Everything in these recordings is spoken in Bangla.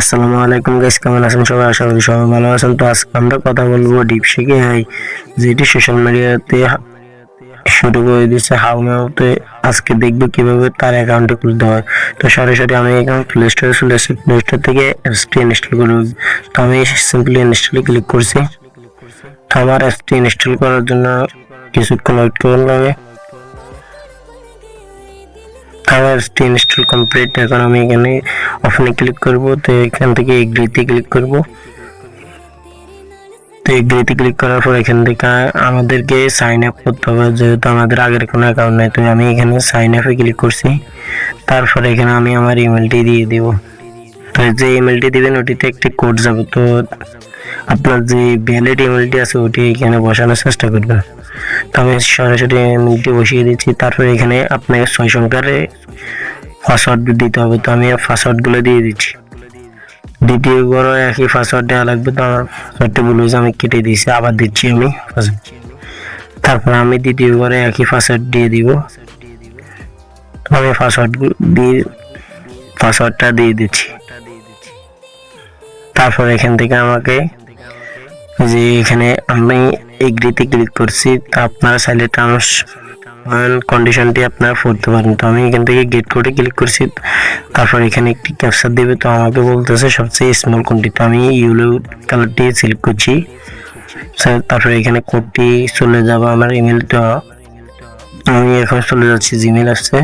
আসসালামু আলাইকুম গাইস, কেমন আছেন সবাই? আশা করি সবাই ভালো আছেন। তো আজকে আমরা কথা বলবো ডিপসিক এআই, যেটি সোশ্যাল মিডিয়াতে শুরু করে দিয়েছে হাউমাউতে। আজকে দেখবো কিভাবে তার অ্যাকাউন্টে খুলতে হয়। তো সরাসরি আমি এখন প্লে স্টোরে চলে এসেছি। প্লে স্টোর থেকে অ্যাপসটি ইনস্টল করব। তো আমি সিম্পলি ইনস্টলে ক্লিক করছি। তো আমার অ্যাপসটি ইনস্টল করার জন্য কিছুক্ষণ ওয়েট করতে হবে। আমার অ্যাপসটি ইনস্টল কমপ্লিট। এখন আমি এখানে ওপেনে ক্লিক করব। তো এখান থেকে এগ্রিতে ক্লিক করব। তো এগ্রিতে ক্লিক করার পর এখান থেকে আমাদেরকে সাইন আপ করতে হবে, যেহেতু আমাদের আগের কোনো অ্যাকাউন্ট নেই। তো আমি এখানে সাইন আপে ক্লিক করছি। তারপরে এখানে আমি আমার ইমেলটি দিয়ে দিব। তো যে ইমেলটি দিবেন ওটিতে একটি কোড যাবে। তো আপনার যে ভ্যালিড ইমেলটি আছে ওটি এখানে বসানোর চেষ্টা করবেন। তো আমি সরাসরি ইমেলটি বসিয়ে দিচ্ছি। তারপরে এখানে আপনাকে 6 সংখ্যার পাসওয়ার্ড দিতে হবে। তো আমি পাসওয়ার্ডগুলো দিয়ে দিচ্ছি। দ্বিতীয়বারও একই পাসওয়ার্ড দেওয়া লাগবে। তো আমার পাসওয়ার্ডটা ভুল হয়েছে, আমি কেটে দিয়েছি, আবার দিচ্ছি আমি। তারপর আমি দ্বিতীয়বারে একই পাসওয়ার্ড দিয়ে দিব। আমি পাসওয়ার্ডটা দিয়ে দিচ্ছি। তারপর এখান থেকে আমাকে যে এখানে আমি এগ্রিতে ক্লিক করছি। তা আপনারা চাইলে টার্মস কন্ডিশনটি আপনারা পড়তে পারেন। তো আমি এখান থেকে গেট কোডে ক্লিক করছি। তারপর এখানে একটি ক্যাপচার দেবে। তো আমাকে বলতেছে সবচেয়ে স্মল কোনটি। তো আমি ইয়েলো কালারটি সিলেক্ট করছি। তারপর এখানে কোডটি চলে যাবে আমার ইমেলটা। আমি এখন চলে যাচ্ছি জিমেল আসছে।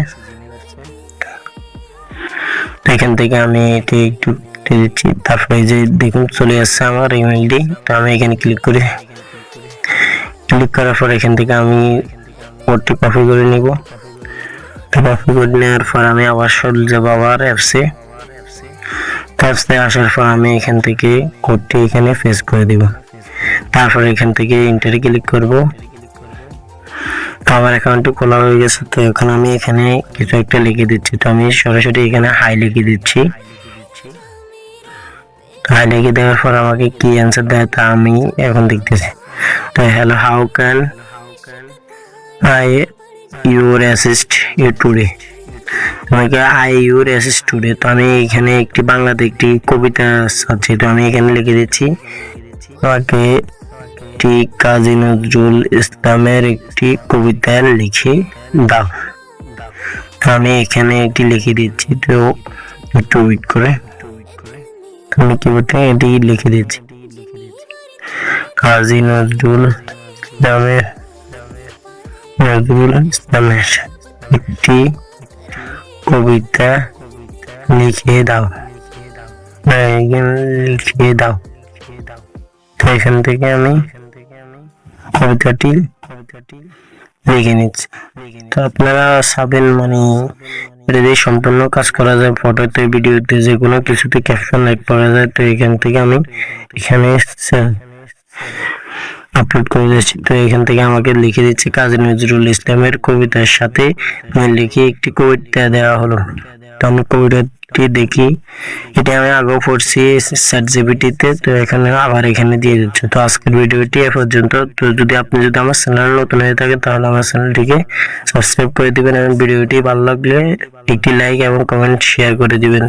তো এখান থেকে আমি এটি একটু দিচ্ছি। তারপরে যে দেখুন চলে আসছে আমার ইমেলটি। তো আমি এখানে ক্লিক করি। ক্লিক করার পর এখান থেকে আমি কোডটি কপি করে নিব। কপি করে নেওয়ার পর আমি আবার চলে যাব আবার অ্যাপসে আসার পর আমি এখান থেকে কোডটি এখানে পেস্ট করে দিব। তারপর এখান থেকে এন্টারে ক্লিক করব। তো আমার অ্যাকাউন্টটি খোলা হয়ে গেছে। তো এখন আমি এখানে কিছু একটা লিখে দিচ্ছি। তো আমি সরাসরি এখানে হাই লিখে দিচ্ছি। হাই লিখে দেওয়ার পর আমাকে কি অ্যান্সার দেয় তা আমি এখন দেখতেছি। তো hello, how can I your assist you today. আমাকে আই ইউর অ্যাসিস্ট টুডে। তো আমি এখানে একটি বাংলাতে একটি কবিতা আছে। তো আমি এখানে লিখে দিচ্ছি, আমাকে ঠিক কাজী নজরুল ইসলামের একটি কবিতা লিখে দাও। তো আমি এখানে একটি লিখে দিচ্ছি। তো একটু ওয়েট করে আমি কি বলতে এটি লিখে দিচ্ছি, কাজী নজরুল ইসলামের একটি কবিতা লিখে দাও। তো এখান থেকে আমি কবিতাটি লিখে নিচ্ছি। তো আপনারা সাবেন এটা দিয়ে সম্পূর্ণ কাজ করা যায়। ফটোতে, ভিডিওতে, যে কোনো কিছুতে ক্যাপশন লাইক করা যায়। তো এখান থেকে আমি এখানে আপলোড করে দিচ্ছি। তো এখান থেকে আমাকে লিখে দিচ্ছে কাজী নজরুল ইসলামের কবিতার সাথে লিখে একটি কবিতা দেওয়া হলো। তো আমি কবিতাটি দেখি, এটা আমি আগেও পড়ছি চ্যাটজিপিটিতে। তো এখানে আবার এখানে দিয়ে দিচ্ছে। তো আজকের ভিডিওটি এ পর্যন্ত। তো যদি আপনি আমার চ্যানেল নতুন হয়ে থাকেন তাহলে আমার চ্যানেলটিকে সাবস্ক্রাইব করে দিবেন এবং ভিডিওটি ভালো লাগলে একটি লাইক এবং কমেন্ট শেয়ার করে দিবেন।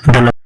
ধন্যবাদ।